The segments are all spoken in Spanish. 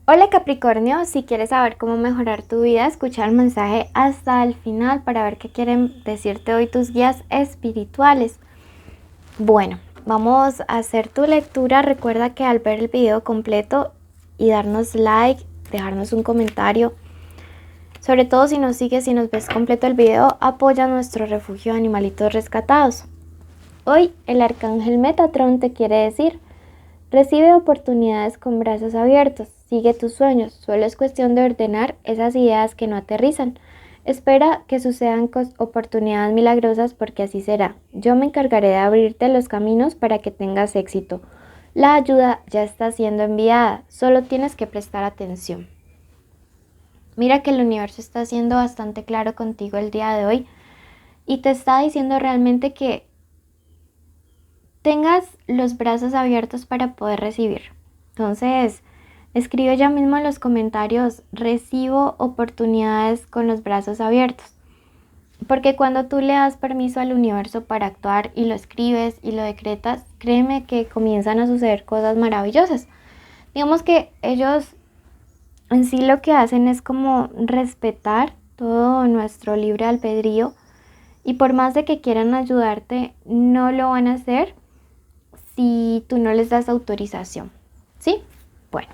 Hola Capricornio, si quieres saber cómo mejorar tu vida, escucha el mensaje hasta el final para ver qué quieren decirte hoy tus guías espirituales. Bueno, vamos a hacer tu lectura. Recuerda que al ver el video completo y darnos like, dejarnos un comentario, sobre todo si nos sigues y nos ves completo el video, apoya nuestro refugio de animalitos rescatados. Hoy el arcángel Metatron te quiere decir: recibe oportunidades con brazos abiertos, sigue tus sueños, solo es cuestión de ordenar esas ideas que no aterrizan. Espera que sucedan oportunidades milagrosas porque así será. Yo me encargaré de abrirte los caminos para que tengas éxito. La ayuda ya está siendo enviada, solo tienes que prestar atención. Mira que el universo está siendo bastante claro contigo el día de hoy y te está diciendo realmente que tengas los brazos abiertos para poder recibir. Entonces, escribe ya mismo en los comentarios: recibo oportunidades con los brazos abiertos. Porque cuando tú le das permiso al universo para actuar y lo escribes y lo decretas, créeme que comienzan a suceder cosas maravillosas. Digamos que ellos en sí lo que hacen es como respetar todo nuestro libre albedrío, y por más de que quieran ayudarte, no lo van a hacer si tú no les das autorización, ¿sí? Bueno,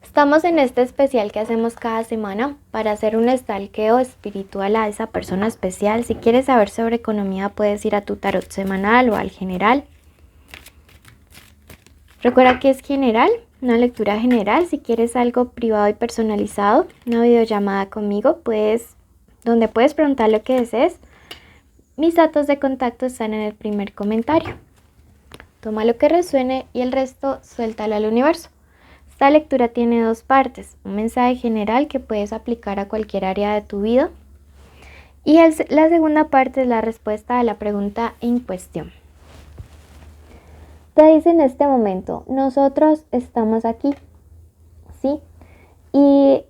estamos en este especial que hacemos cada semana para hacer un stalkeo espiritual a esa persona especial. Si quieres saber sobre economía, puedes ir a tu tarot semanal o al general. Recuerda que es general, una lectura general. Si quieres algo privado y personalizado, una videollamada conmigo, donde puedes preguntar lo que desees. Mis datos de contacto están en el primer comentario. Toma lo que resuene y el resto suéltalo al universo. Esta lectura tiene dos partes: un mensaje general que puedes aplicar a cualquier área de tu vida, y la segunda parte es la respuesta a la pregunta en cuestión. Te dice en este momento: nosotros estamos aquí, ¿sí? Y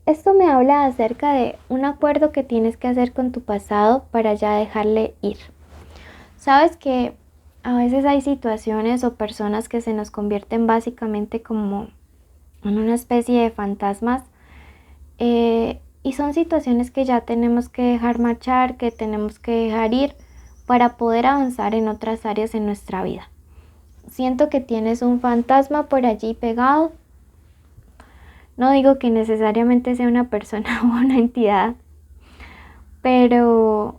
esto me habla acerca de un acuerdo que tienes que hacer con tu pasado para ya dejarle ir. Sabes que a veces hay situaciones o personas que se nos convierten básicamente como en una especie de fantasmas, y son situaciones que ya tenemos que dejar marchar, que tenemos que dejar ir para poder avanzar en otras áreas en nuestra vida. Siento que tienes un fantasma por allí pegado. No digo que necesariamente sea una persona o una entidad, pero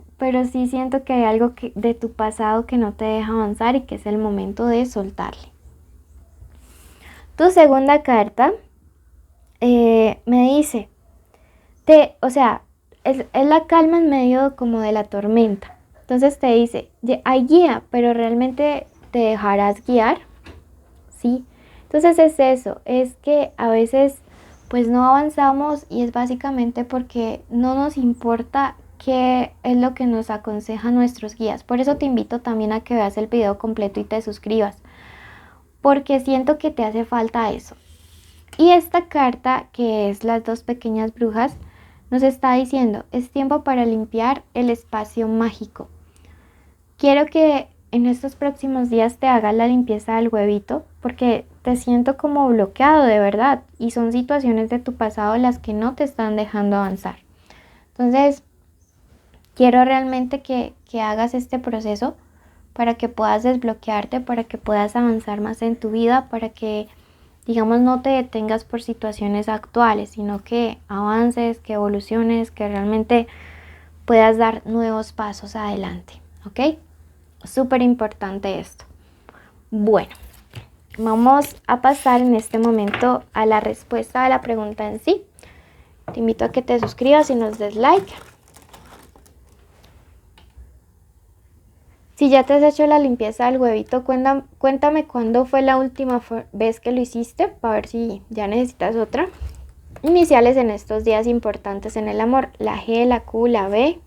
sí siento que hay algo de tu pasado que no te deja avanzar y que es el momento de soltarle. Tu segunda carta me dice, es la calma en medio como de la tormenta. Entonces te dice, hay guía, pero realmente te dejarás guiar, ¿sí? Entonces es eso, es que a veces pues no avanzamos, y es básicamente porque no nos importa qué es lo que nos aconsejan nuestros guías. Por eso te invito también a que veas el video completo y te suscribas, porque siento que te hace falta eso. Y esta carta, que es las dos pequeñas brujas, nos está diciendo: es tiempo para limpiar el espacio mágico. Quiero que en estos próximos días te hagas la limpieza del huevito, porque te siento como bloqueado de verdad, y son situaciones de tu pasado las que no te están dejando avanzar. Entonces, quiero realmente que hagas este proceso para que puedas desbloquearte, para que puedas avanzar más en tu vida, para que, digamos, no te detengas por situaciones actuales, sino que avances, que evoluciones, que realmente puedas dar nuevos pasos adelante, ¿ok? Súper importante esto. Bueno, vamos a pasar en este momento a la respuesta a la pregunta en sí. Te invito a que te suscribas y nos des like. Si ya te has hecho la limpieza del huevito, cuéntame cuándo fue la última vez que lo hiciste, para ver si ya necesitas otra. Iniciales en estos días importantes en el amor: la G, la Q, la B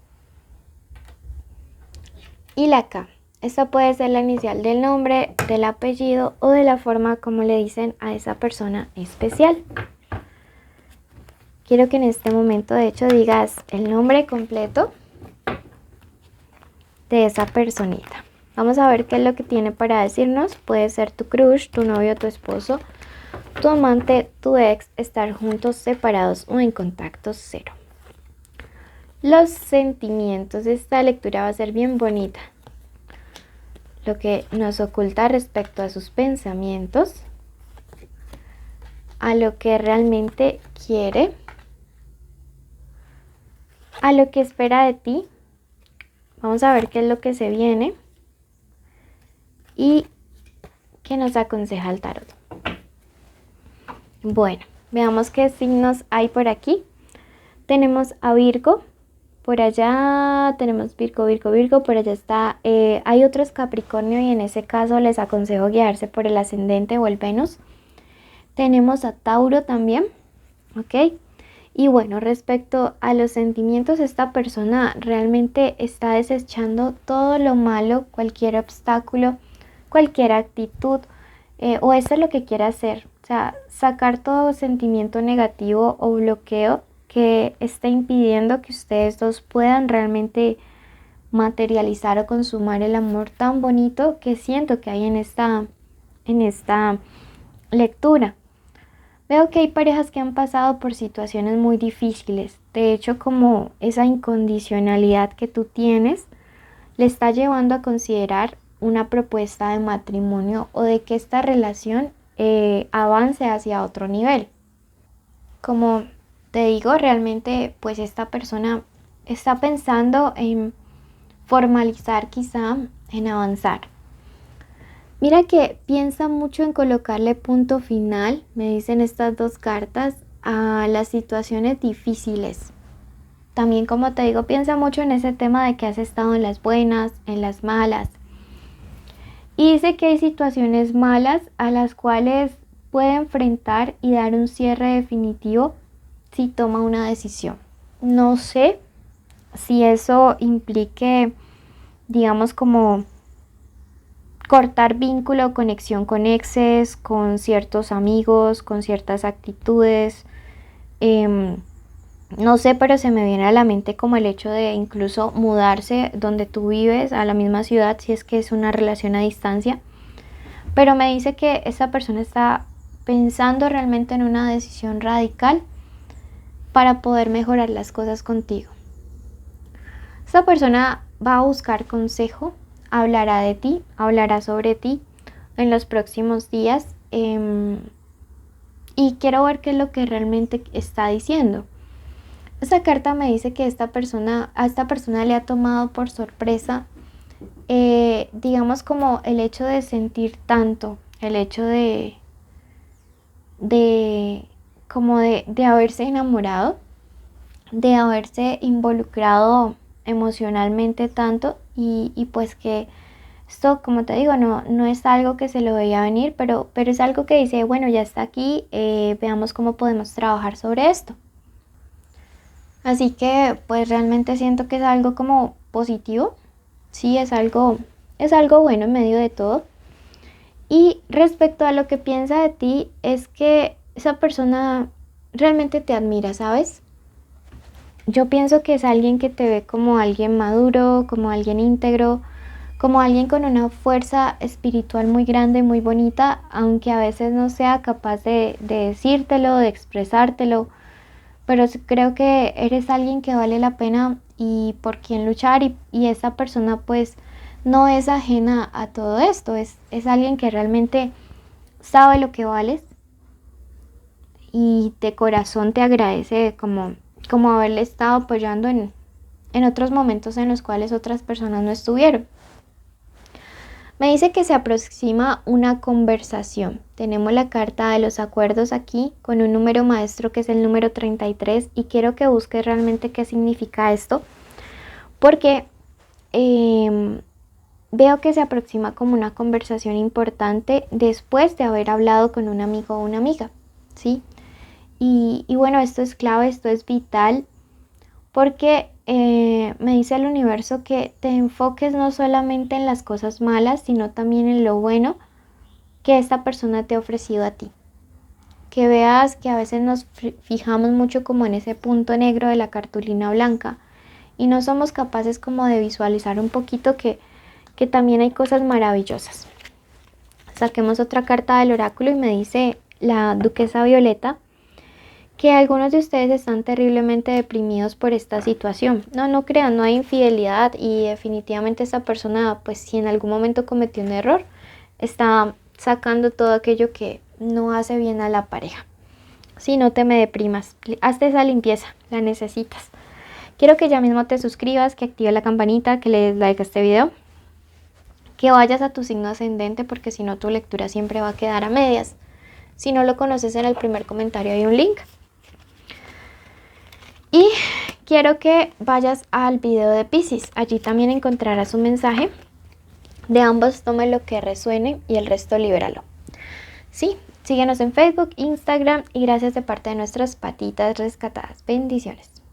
y la K. Esta puede ser la inicial del nombre, del apellido o de la forma como le dicen a esa persona especial. Quiero que en este momento, de hecho, digas el nombre completo de esa personita. Vamos a ver qué es lo que tiene para decirnos. Puede ser tu crush, tu novio, tu esposo, tu amante, tu ex, estar juntos, separados o en contacto cero. Los sentimientos. Esta lectura va a ser bien bonita. Lo que nos oculta respecto a sus pensamientos, a lo que realmente quiere, a lo que espera de ti. Vamos a ver qué es lo que se viene y qué nos aconseja el tarot. Bueno, veamos qué signos hay por aquí. Tenemos a Virgo, por allá tenemos Virgo, por allá está, hay otros Capricornio y en ese caso les aconsejo guiarse por el ascendente o el Venus. Tenemos a Tauro también, ¿ok? Y bueno, respecto a los sentimientos, esta persona realmente está desechando todo lo malo, cualquier obstáculo, cualquier actitud, o eso es lo que quiere hacer. O sea, sacar todo sentimiento negativo o bloqueo que esté impidiendo que ustedes dos puedan realmente materializar o consumar el amor tan bonito que siento que hay en esta lectura. Veo que hay parejas que han pasado por situaciones muy difíciles. De hecho, como esa incondicionalidad que tú tienes le está llevando a considerar una propuesta de matrimonio o de que esta relación avance hacia otro nivel. Como te digo, realmente pues esta persona está pensando en formalizar, quizá en avanzar. Mira que piensa mucho en colocarle punto final, me dicen estas dos cartas, a las situaciones difíciles. También, como te digo, piensa mucho en ese tema de que has estado en las buenas, en las malas. Y dice que hay situaciones malas a las cuales puede enfrentar y dar un cierre definitivo si toma una decisión. No sé si eso implique, digamos, como cortar vínculo o conexión con exes, con ciertos amigos, con ciertas actitudes. No sé, pero se me viene a la mente como el hecho de incluso mudarse donde tú vives, a la misma ciudad, si es que es una relación a distancia. Pero me dice que esa persona está pensando realmente en una decisión radical para poder mejorar las cosas contigo. Esta persona va a buscar consejo, hablará de ti, hablará sobre ti en los próximos días, y quiero ver qué es lo que realmente está diciendo. Esta carta me dice que a esta persona le ha tomado por sorpresa, digamos, como el hecho de sentir tanto, el hecho de haberse enamorado, de haberse involucrado emocionalmente tanto y pues que esto, como te digo, no es algo que se lo veía venir, pero es algo que dice, bueno, ya está aquí, veamos cómo podemos trabajar sobre esto. Así que pues realmente siento que es algo como positivo, sí, es algo bueno en medio de todo. Y respecto a lo que piensa de ti, es que esa persona realmente te admira, ¿sabes? Yo pienso que es alguien que te ve como alguien maduro, como alguien íntegro, como alguien con una fuerza espiritual muy grande, muy bonita, aunque a veces no sea capaz de decírtelo, de expresártelo, pero creo que eres alguien que vale la pena y por quien luchar y esa persona pues no es ajena a todo esto, es alguien que realmente sabe lo que vales y de corazón te agradece como haberle estado apoyando en otros momentos en los cuales otras personas no estuvieron. Me dice que se aproxima una conversación. Tenemos la carta de los acuerdos aquí con un número maestro que es el número 33 y quiero que busques realmente qué significa esto porque veo que se aproxima como una conversación importante después de haber hablado con un amigo o una amiga, ¿sí? Y bueno, esto es clave, esto es vital porque me dice el universo que te enfoques no solamente en las cosas malas, sino también en lo bueno que esta persona te ha ofrecido a ti. Que veas que a veces nos fijamos mucho como en ese punto negro de la cartulina blanca y no somos capaces como de visualizar un poquito que también hay cosas maravillosas. Saquemos otra carta del oráculo y me dice la duquesa Violeta, que algunos de ustedes están terriblemente deprimidos por esta situación. No crean, no hay infidelidad y definitivamente esta persona, pues si en algún momento cometió un error, está sacando todo aquello que no hace bien a la pareja. Sí, no te me deprimas, hazte esa limpieza, la necesitas. Quiero que ya mismo te suscribas, que actives la campanita, que le des like a este video, que vayas a tu signo ascendente, porque si no tu lectura siempre va a quedar a medias. Si no lo conoces, en el primer comentario hay un link. Y quiero que vayas al video de Piscis, allí también encontrarás un mensaje. De ambos toma lo que resuene y el resto libéralo. Sí, síguenos en Facebook, Instagram y gracias de parte de nuestras patitas rescatadas. Bendiciones.